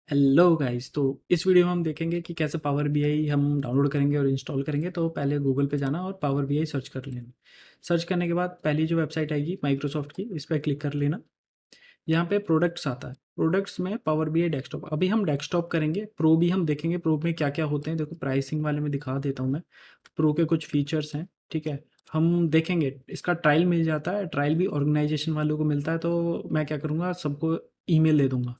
Hello guys. तो इस video में हम देखेंगे कि कैसे पावर बीआई हम डाउनलोड करेंगे और इंस्टॉल करेंगे। तो पहले गूगल पे जाना और पावर बीआई सर्च कर लेना। सर्च करने के बाद पहली जो वेबसाइट आएगी माइक्रोसॉफ्ट की, इस पर क्लिक कर लेना। यहाँ पे प्रोडक्ट्स आता है, प्रोडक्ट्स में पावर बीआई डेस्कटॉप। अभी हम डेस्कटॉप करेंगे, प्रो भी हम देखेंगे प्रो में क्या क्या होते हैं। देखो प्राइसिंग वाले में दिखा देता हूँ मैं। प्रो के कुछ फीचर्स हैं, ठीक है। हम देखेंगे, इसका ट्रायल मिल जाता है, ट्रायल भी ऑर्गेनाइजेशन वालों को मिलता है। तो मैं क्या करूँगा, सबको ईमेल दे दूँगा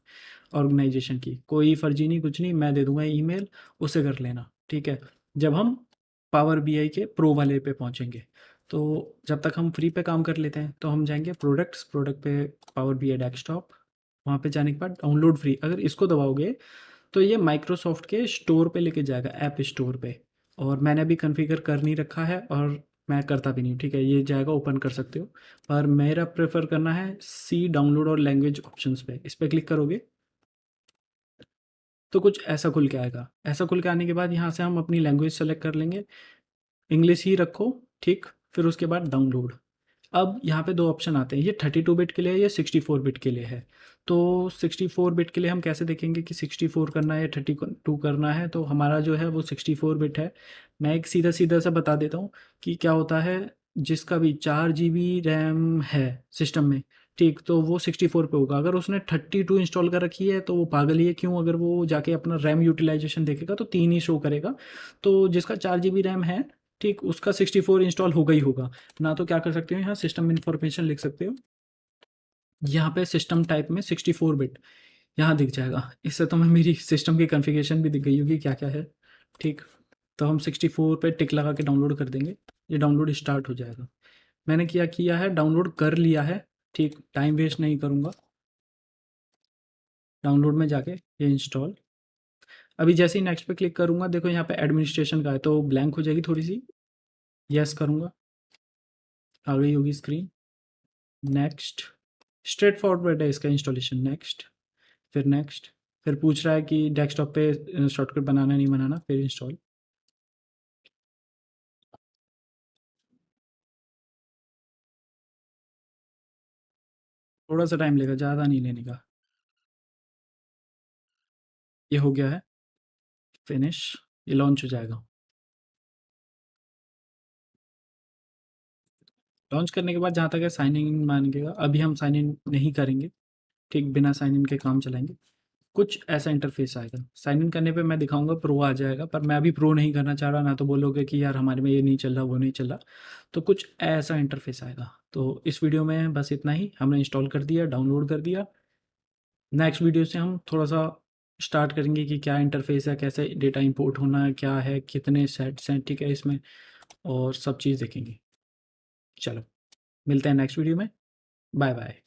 ऑर्गेनाइजेशन की। कोई फर्जी नहीं, कुछ नहीं, मैं दे दूँगा ईमेल, उससे कर लेना, ठीक है। जब हम पावर बीआई के प्रो वाले पे पहुँचेंगे, तो जब तक हम फ्री पे काम कर लेते हैं, तो हम जाएँगे प्रोडक्ट्स, प्रोडक्ट पे पावर बीआई डेस्कटॉप। वहाँ पे जाने के बाद डाउनलोड फ्री, अगर इसको दबाओगे तो ये माइक्रोसॉफ्ट के स्टोर पे लेके जाएगा, ऐप स्टोर पे। और मैंने अभी कॉन्फ़िगर कर नहीं रखा है और मैं करता भी नहीं हूँ, ठीक है। ये जाएगा, ओपन कर सकते हो। पर मेरा प्रेफ़र करना है सी डाउनलोड और लैंग्वेज ऑप्शंस पे। इस पे क्लिक करोगे तो कुछ ऐसा खुल के आएगा। ऐसा खुल के आने के बाद यहाँ से हम अपनी लैंग्वेज सेलेक्ट कर लेंगे, इंग्लिश ही रखो, ठीक। फिर उसके बाद डाउनलोड। अब यहाँ पे 2 ऑप्शन आते हैं, ये 32 बिट के लिए है, ये 64 बिट के लिए है। तो 64 बिट के लिए हम कैसे देखेंगे कि 64 करना है या 32 करना है। तो हमारा जो है वो 64 बिट है। मैं एक सीधा-सीधा सा बता देता हूँ कि क्या होता है, जिसका भी 4 जीबी रैम है सिस्टम में, ठीक, तो वो 64 पे होगा। अगर उसने 32 इंस्टॉल कर रखी है तो वो पागल ही है। क्यों? अगर वो जाके अपना रैम यूटिलाइज़ेशन देखेगा तो 3 ही शो करेगा। तो जिसका 4 जीबी रैम है, ठीक, उसका 64 इंस्टॉल होगा ही होगा। ना तो क्या कर सकते हो, यहाँ सिस्टम इन्फॉर्मेशन लिख सकते हो। यहाँ पे सिस्टम टाइप में 64 बिट यहाँ दिख जाएगा। इससे तो मैं मेरी सिस्टम की कॉन्फ़िगरेशन भी दिख गई होगी क्या-क्या है, ठीक। तो हम 64 पे टिक लगा के डाउनलोड कर देंगे। ये डाउनलोड स्टार्ट हो जाएगा। मैंने क्या किया है, डाउनलोड कर लिया है, ठीक। टाइम वेस्ट नहीं करूँगा। डाउनलोड में जाके ये इंस्टॉल। अभी जैसे ही नेक्स्ट पे क्लिक करूँगा, देखो यहाँ पे एडमिनिस्ट्रेशन का है तो ब्लैंक हो जाएगी थोड़ी-सी। येस करूँगा, आ गई होगी स्क्रीन। नेक्स्ट। स्ट्रेट फॉरवर्ड है इसका इंस्टॉलेशन। नेक्स्ट, फिर नेक्स्ट, फिर पूछ रहा है कि डेस्कटॉप पे शॉर्टकट बनाना नहीं बनाना, फिर इंस्टॉल। थोड़ा सा टाइम लेगा, ज़्यादा नहीं लेने का। ये हो गया है फिनिश। ये लॉन्च हो जाएगा। लॉन्च करने के बाद जहाँ तक है साइन इन मांगेगा, अभी हम साइन इन नहीं करेंगे, ठीक। बिना साइन इन के काम चलाएंगे। कुछ ऐसा इंटरफेस आएगा। साइन इन करने पे मैं दिखाऊंगा प्रो आ जाएगा, पर मैं अभी प्रो नहीं करना चाह रहा, ना तो बोलोगे कि यार हमारे में ये नहीं चल रहा, वो नहीं चल रहा। तो कुछ ऐसा इंटरफेस आएगा। तो इस वीडियो में बस इतना ही। हमने इंस्टॉल कर दिया, डाउनलोड कर दिया। नेक्स्ट वीडियो से हम थोड़ा सा स्टार्ट करेंगे कि क्या इंटरफेस है, कैसे डेटा इंपोर्ट होना है, क्या है, कितने सेट्स हैं, ठीक है, इसमें। और सब चीज़ देखेंगे। चलो, मिलते हैं नेक्स्ट वीडियो में। Bye bye.